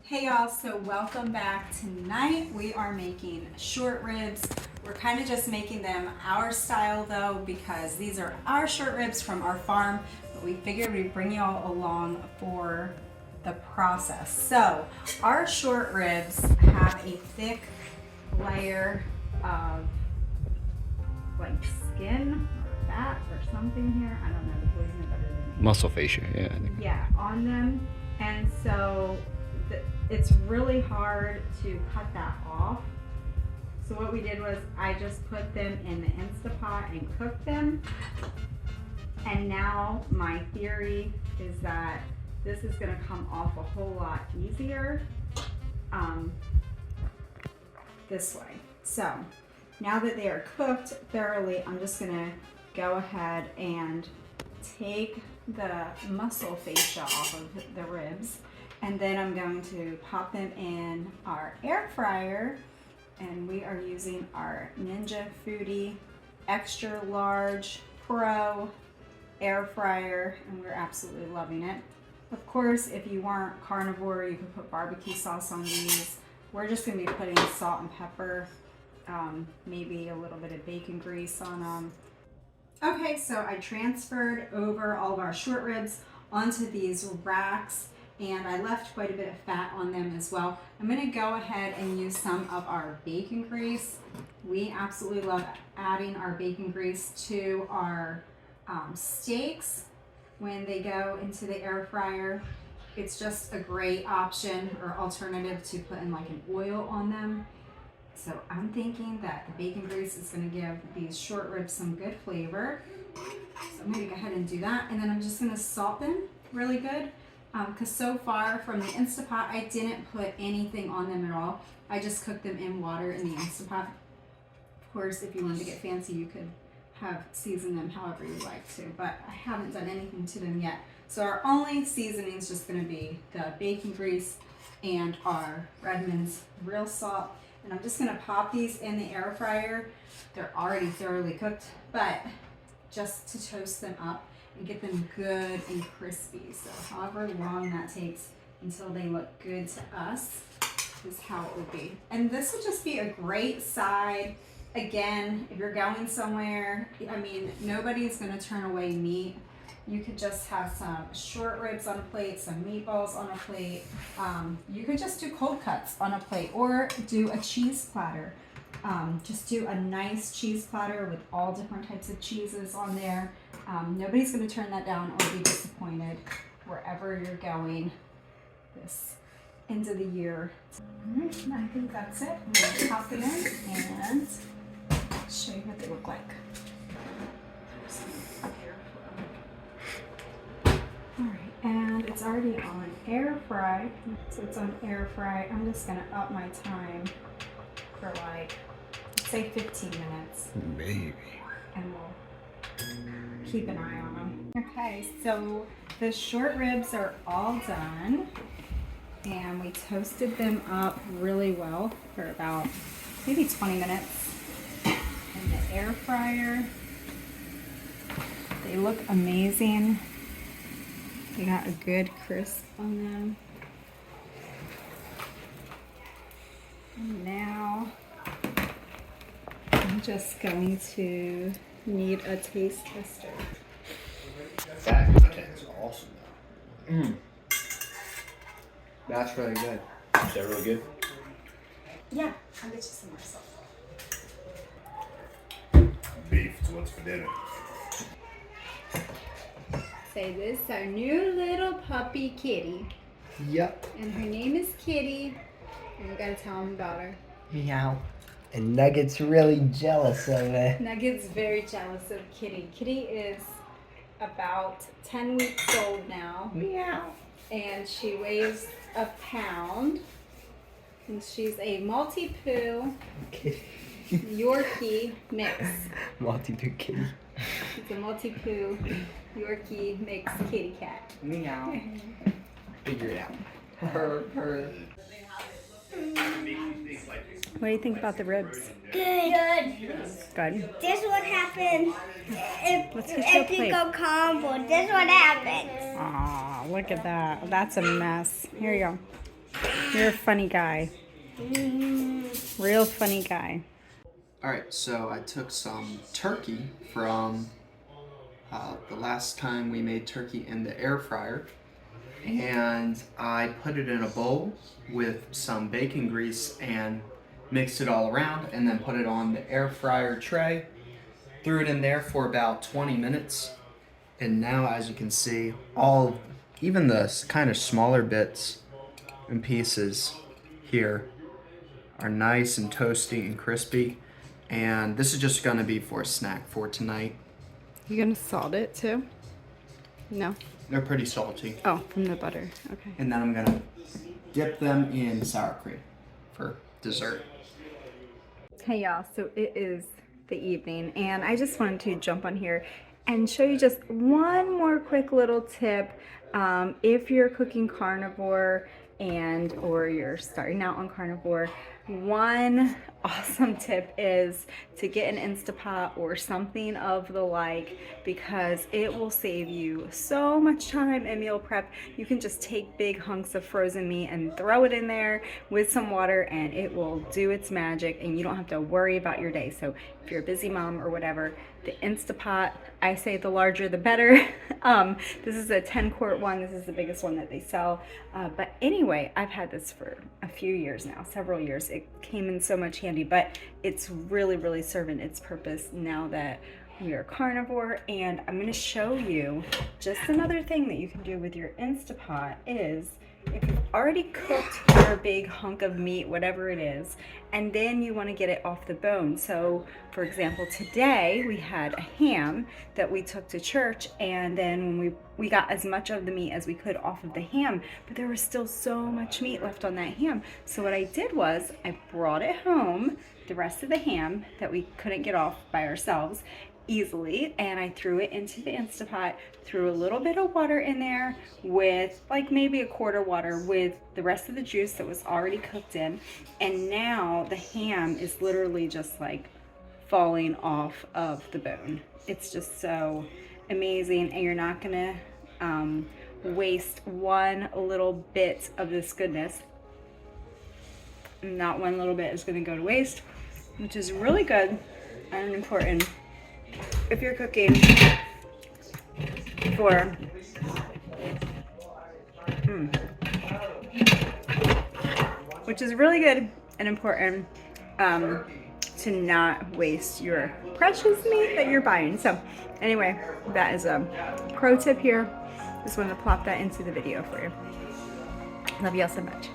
Hey y'all, so welcome back. Tonight we are making short ribs. We're kind of just making them our style though, because these are our short ribs from our farm, but we figured we'd bring y'all along for the process. So our short ribs have a thick layer of like skin or fat or something here. I don't know, the boys know better than me. Muscle fascia, yeah. I think. Yeah, on them. And so it's really hard to cut that off. So what we did was I just put them in the Instapot and cooked them. And now my theory is that this is gonna come off a whole lot easier this way. So now that they are cooked thoroughly, I'm just gonna go ahead and take the muscle fascia off of the ribs, and then I'm going to pop them in our air fryer, and we are using our Ninja Foodie Extra Large Pro air fryer, and we're absolutely loving it. Of course, if you weren't carnivore, you could put barbecue sauce on these. We're just going to be putting salt and pepper, maybe a little bit of bacon grease on them. Okay, so I transferred over all of our short ribs onto these racks, and I left quite a bit of fat on them as well. I'm gonna go ahead and use some of our bacon grease. We absolutely love adding our bacon grease to our steaks when they go into the air fryer. It's just a great option or alternative to putting like an oil on them. So I'm thinking that the bacon grease is gonna give these short ribs some good flavor. So I'm gonna go ahead and do that. And then I'm just gonna salt them really good. Because so far from the Instapot, I didn't put anything on them at all. I just cooked them in water in the Instapot. Of course, if you wanted to get fancy, you could have seasoned them however you like to, but I haven't done anything to them yet. So our only seasoning is just gonna be the bacon grease and our Redmond's real salt. And I'm just gonna pop these in the air fryer. They're already thoroughly cooked, but just to toast them up and get them good and crispy. So however long that takes until they look good to us is how it would be. And this would just be a great side. Again, if you're going somewhere, I mean, nobody's gonna turn away meat. You could just have some short ribs on a plate, some meatballs on a plate. You could just do cold cuts on a plate or do a cheese platter. Just do a nice cheese platter with all different types of cheeses on there. Nobody's going to turn that down or be disappointed wherever you're going this end of the year. All right, I think that's it. I'm going to pop it in and show you what they look like. All right, and it's already on air fry. So it's on air fry. I'm just going to up my time for like, say 15 minutes. Maybe. And we'll keep an eye on them. Okay, so the short ribs are all done, and we toasted them up really well for about maybe 20 minutes in the air fryer. They look amazing. They got a good crisp on them. And now I'm just going to need a taste tester. That is awesome though. That's really good. Is that really good? Yeah, I'll get you some more salt. Beef is what's for dinner. Say this is our new little puppy Kitty. Yep. And her name is Kitty. And we gotta tell him about her. Meow. And Nugget's really jealous of it. Nugget's very jealous of Kitty. Kitty is about 10 weeks old now. Meow. And she weighs a pound. And she's a Maltipoo Yorkie mix. Maltipoo kitty. It's a Maltipoo Yorkie mix kitty cat. Meow. Figure it out. Her. What do you think about the ribs? Good. Good. This what happened Let's get you a if you plate. go combo. This what happened. Aw, look at that. That's a mess. Here you go. You're a funny guy. Real funny guy. Alright, so I took some turkey from the last time we made turkey in the air fryer, and I put it in a bowl with some bacon grease and mixed it all around, and then put it on the air fryer tray, threw it in there for about 20 minutes, and now as you can see, even the kind of smaller bits and pieces here are nice and toasty and crispy, and this is just going to be for a snack for tonight. You gonna salt it too? No? They're pretty salty. Oh, from the butter. Okay. And then I'm gonna dip them in sour cream for dessert. Hey y'all, so it is the evening and I just wanted to jump on here and show you just one more quick little tip. If you're cooking carnivore or you're starting out on carnivore, one awesome tip is to get an Instapot or something of the like, because it will save you so much time in meal prep. You can just take big hunks of frozen meat and throw it in there with some water and it will do its magic and you don't have to worry about your day. So if you're a busy mom or whatever, the Instapot, I say the larger the better. This is a 10-quart one. This is the biggest one that they sell. But anyway, I've had this for a few years now, several years. It came in so much handy, but it's really serving its purpose now that we are carnivore. And I'm going to show you just another thing that you can do with your Instapot is, if you've already cooked your big hunk of meat, whatever it is, and then you want to get it off the bone. So for example, today we had a ham that we took to church, and then when we got as much of the meat as we could off of the ham, but there was still so much meat left on that ham. So what I did was I brought it home, the rest of the ham that we couldn't get off by ourselves easily, and I threw it into the Instapot, threw a little bit of water in there with like maybe a quarter water with the rest of the juice that was already cooked in, and now the ham is literally just like falling off of the bone. It's just so amazing, and you're not gonna waste one little bit of this goodness. Not one little bit is gonna go to waste, which is really good and important if you're cooking for which is really good and important to not waste your precious meat that you're buying. So anyway, that is a pro tip here. Just wanted to plop that into the video for you. Love y'all so much.